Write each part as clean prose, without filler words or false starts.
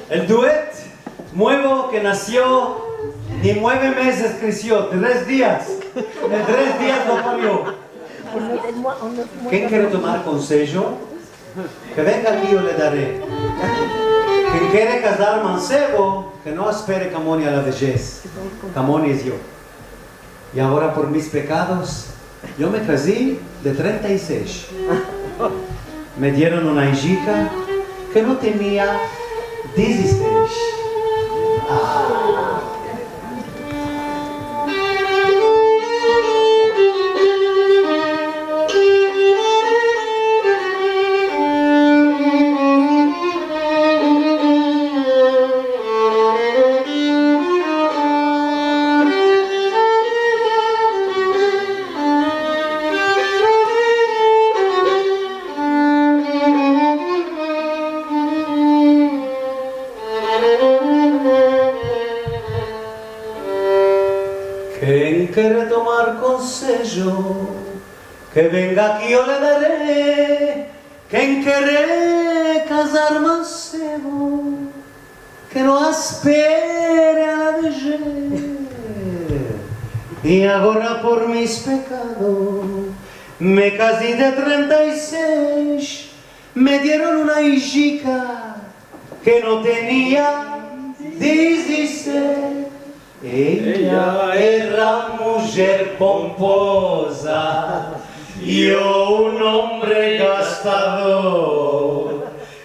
El duet nuevo que nació, ni 9 meses creció, 3 días. En 3 días lo parió. ¿Quién quiere tomar consejo? Que venga aquí yo le daré. Quien quiere casar mancebo, que no espere Camoni a la vejez. Camoni es yo. Y ahora por mis pecados, yo me casé de 36. Me dieron una hijita que no tenía 16. Quien quiere tomar consejo, que venga aquí yo le daré. Quien quiere casar mancebo, que no espere a la vejez. Y ahora por mis pecados, me casé de 36. Me dieron una hijita que no tenía 16. Ella era mujer pomposa, yo un hombre gastador.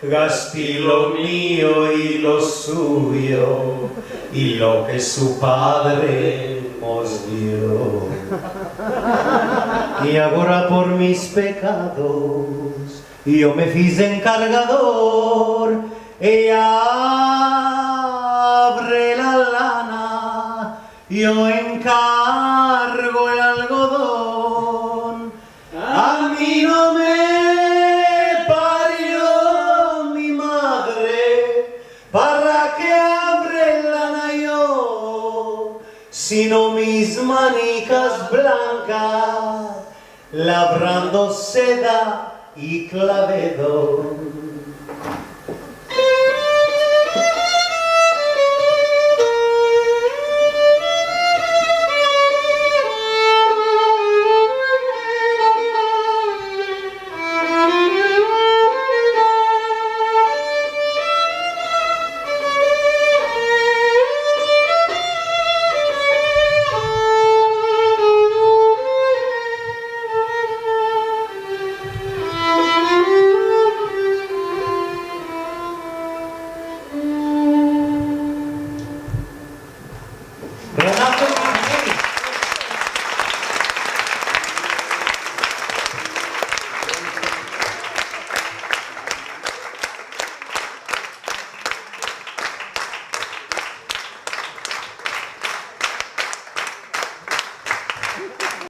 Gasté lo mío y lo suyo, y lo que su padre nos dio. Y ahora por mis pecados, yo me fiz encargador. Ella abre la lana, yo encargo el algodón. A mí no me parió mi madre para que abre lana yo, sino mis manicas blancas labrando seda y clavedo.